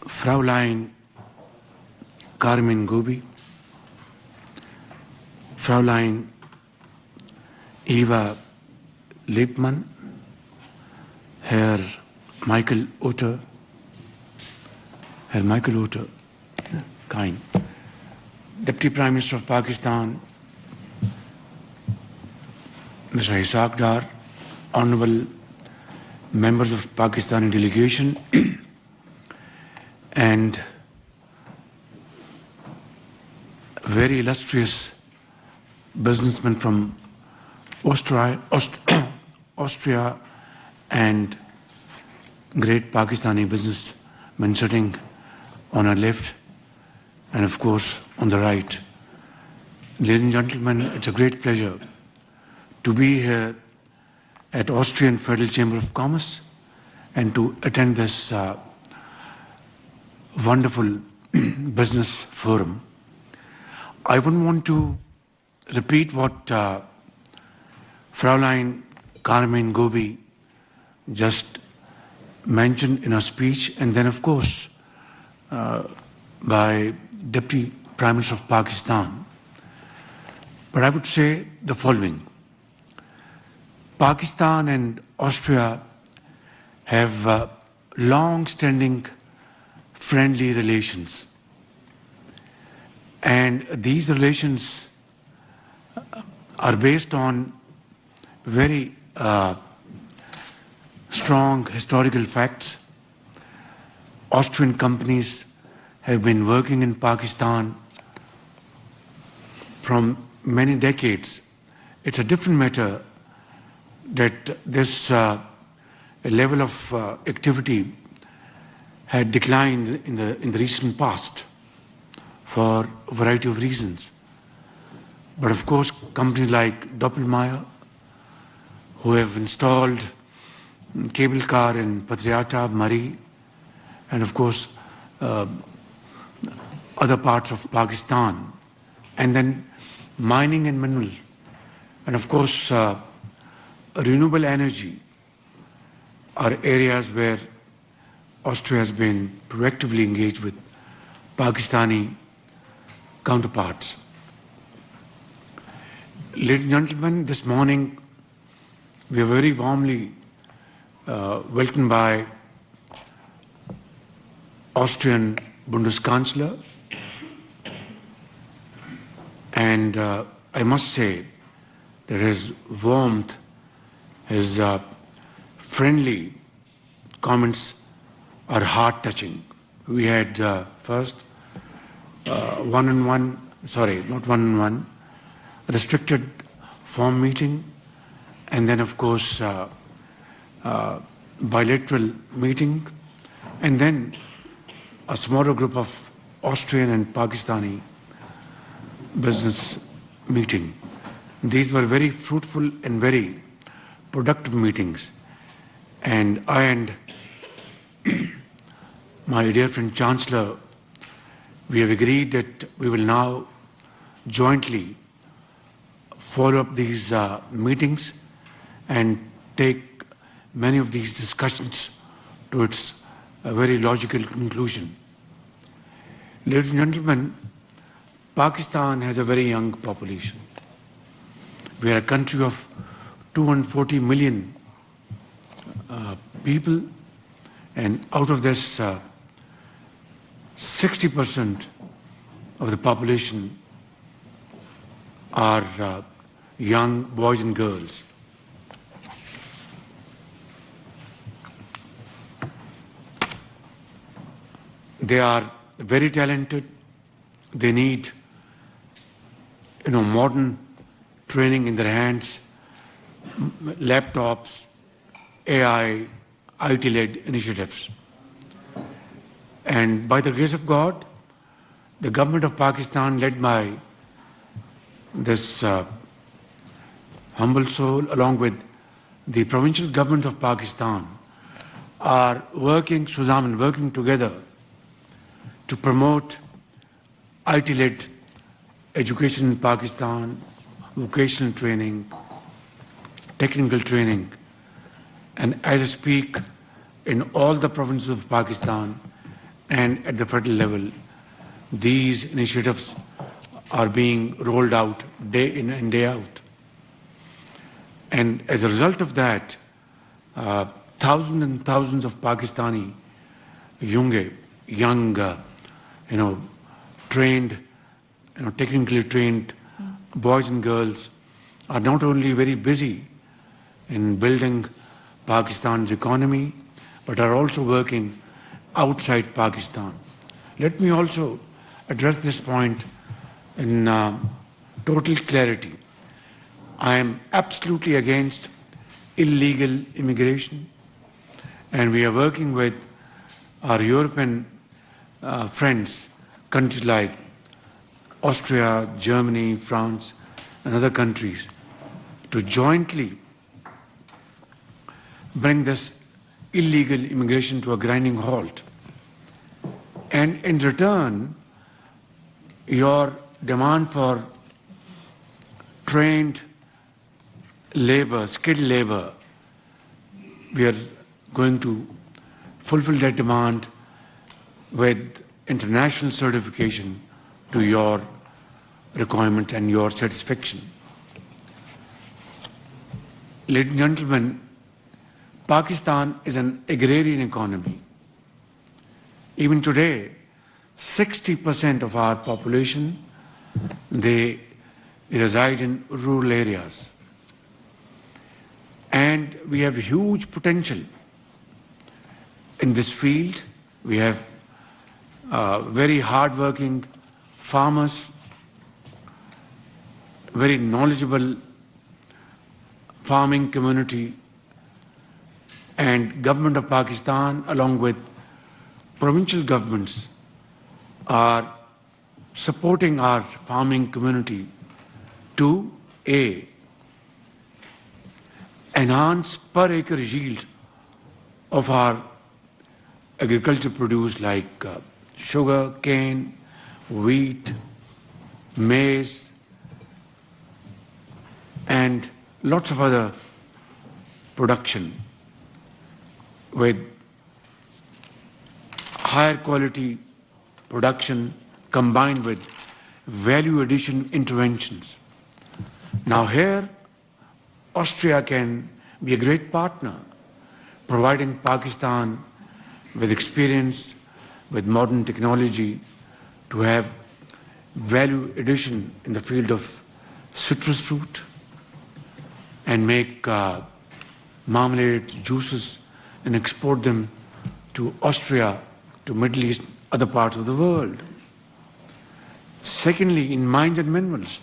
Fraulein Carmen Gobi, Fraulein Eva Liebmann, Herr Michael Utter, kind, Deputy Prime Minister of Pakistan, Mr. Ishaq Dar, Honorable members of Pakistani delegation, and very illustrious businessmen from Austria and great Pakistani businessmen sitting on our left and of course on the right. Ladies and gentlemen, it's a great pleasure to be here at Austrian Federal Chamber of Commerce and to attend this wonderful business forum. I wouldn't want to repeat what Fraulein Carmen Gobi just mentioned in her speech, and then of course by Deputy Prime Minister of Pakistan. But I would say the following. Pakistan and Austria have long-standing friendly relations. And these relations are based on very strong historical facts. Austrian companies have been working in Pakistan from many decades. It's a different matter that this level of activity had declined in the recent past for a variety of reasons. But of course, companies like Doppelmayr, who have installed cable car in Patriata, Mari, and of course other parts of Pakistan, and then mining and mineral, and of course renewable energy are areas where Austria has been proactively engaged with Pakistani counterparts. Ladies and gentlemen, this morning we are very warmly welcomed by Austrian Bundeskanzler, and I must say that his warmth, his friendly comments are heart-touching. We had first one-on-one, restricted form meeting, and then of course bilateral meeting, and then a smaller group of Austrian and Pakistani business meeting. These were very fruitful and very productive meetings, and I and my dear friend Chancellor, we have agreed that we will now jointly follow up these meetings and take many of these discussions to its very logical conclusion. Ladies and gentlemen, Pakistan has a very young population. We are a country of 240 million people, and out of this 60% of the population are young boys and girls. They are very talented. They need, modern training in their hands, laptops, AI, IT-led initiatives. And by the grace of God, the government of Pakistan, led by this humble soul, along with the provincial government of Pakistan, are working together to promote IT-led education in Pakistan, vocational training, technical training. And as I speak, in all the provinces of Pakistan, and at the federal level, these initiatives are being rolled out day in and day out. And as a result of that, thousands and thousands of Pakistani young, trained, technically trained boys and girls are not only very busy in building Pakistan's economy, but are also working outside Pakistan. Let me also address this point in total clarity. I am absolutely against illegal immigration, and we are working with our European friends, countries like Austria, Germany, France, and other countries, to jointly bring this illegal immigration to a grinding halt. And in return, your demand for trained labor, skilled labor, we are going to fulfill that demand with international certification to your requirement and your satisfaction. Ladies and gentlemen, Pakistan is an agrarian economy. Even today, 60% of our population, they reside in rural areas. And we have huge potential in this field. We have very hardworking farmers, very knowledgeable farming community, and government of Pakistan along with provincial governments are supporting our farming community to enhance per acre yield of our agriculture produce like sugar, cane, wheat, maize, and lots of other production with higher quality production combined with value addition interventions. Now here, Austria can be a great partner, providing Pakistan with experience, with modern technology to have value addition in the field of citrus fruit and make marmalades, juices, and export them to Austria, to Middle East, other parts of the world. Secondly, in mines and minerals,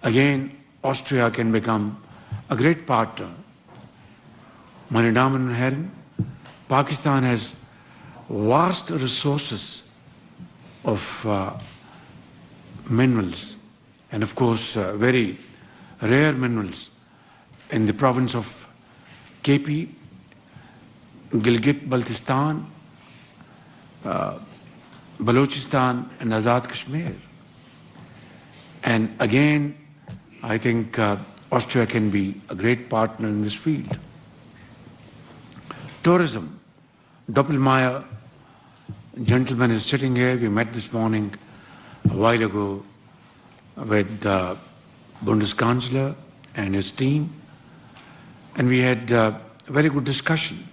again, Austria can become a great partner. Meine Damen und Herren, Pakistan has vast resources of minerals and of course very rare minerals in the province of KP, Gilgit-Baltistan, Balochistan and Azad Kashmir. And again, I think Austria can be a great partner in this field. Tourism. Doppelmayr, gentleman is sitting here. We met this morning a while ago with the Bundeskanzler and his team, and we had a very good discussion.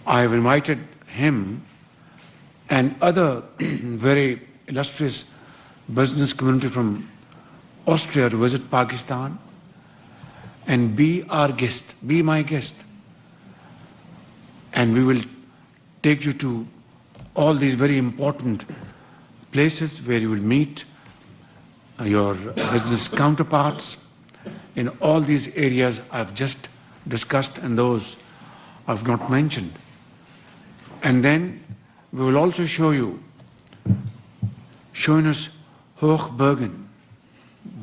I have invited him and other very illustrious business community from Austria to visit Pakistan and be our guest, be my guest. And we will take you to all these very important places where you will meet your business counterparts in all these areas I've just discussed and those I've not mentioned. And then we will also show you Schönes Hochbergen,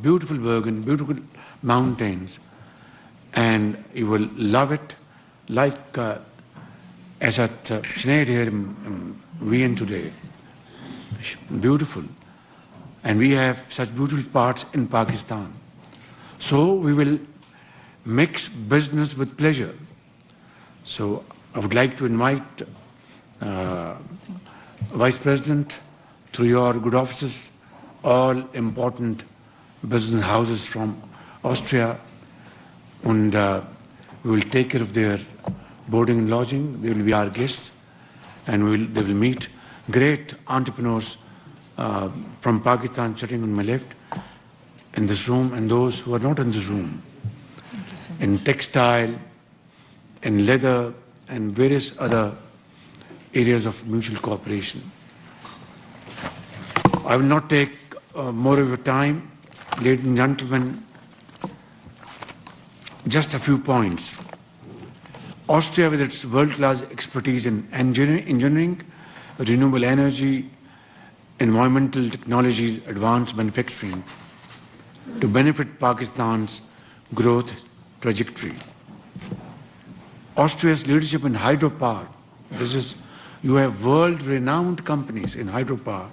beautiful Bergen, beautiful mountains, and you will love it like as at Sinead here in Wien today. Beautiful. And we have such beautiful parts in Pakistan. So we will mix business with pleasure. So I would like to invite Vice President, through your good offices, all important business houses from Austria, and we will take care of their boarding and lodging. They will be our guests, and they will meet great entrepreneurs from Pakistan sitting on my left in this room, and those who are not in this room, in textile, in leather, and various other areas of mutual cooperation. I will not take more of your time. Ladies and gentlemen, just a few points. Austria, with its world-class expertise in engineering, renewable energy, environmental technologies, advanced manufacturing, to benefit Pakistan's growth trajectory. Austria's leadership in hydropower. You have world-renowned companies in hydropower,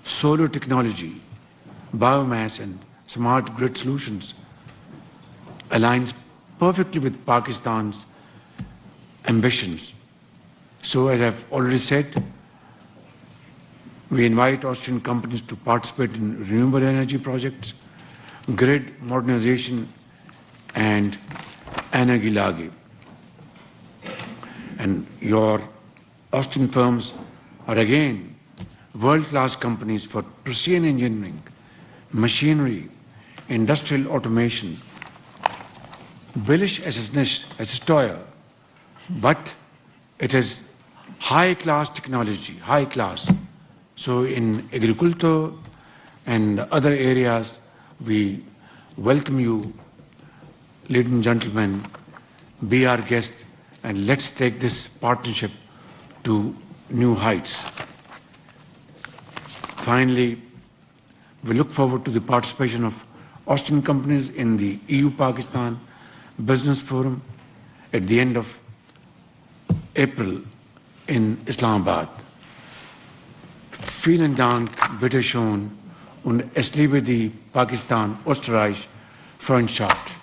solar technology, biomass, and smart grid solutions. Aligns perfectly with Pakistan's ambitions. So, as I've already said, we invite Austrian companies to participate in renewable energy projects, grid modernization, and Energielage. And your Austrian firms are again world-class companies for precision engineering, machinery, industrial automation. Billish as Steuer, but it is high-class technology, high-class. So in agriculture and other areas, we welcome you, ladies and gentlemen, be our guest, and let's take this partnership to new heights. Finally, we look forward to the participation of Austrian companies in the EU-Pakistan Business Forum at the end of April in Islamabad. Vielen Dank, bitte schön, und es liebe die Pakistan-Österreich-Freundschaft.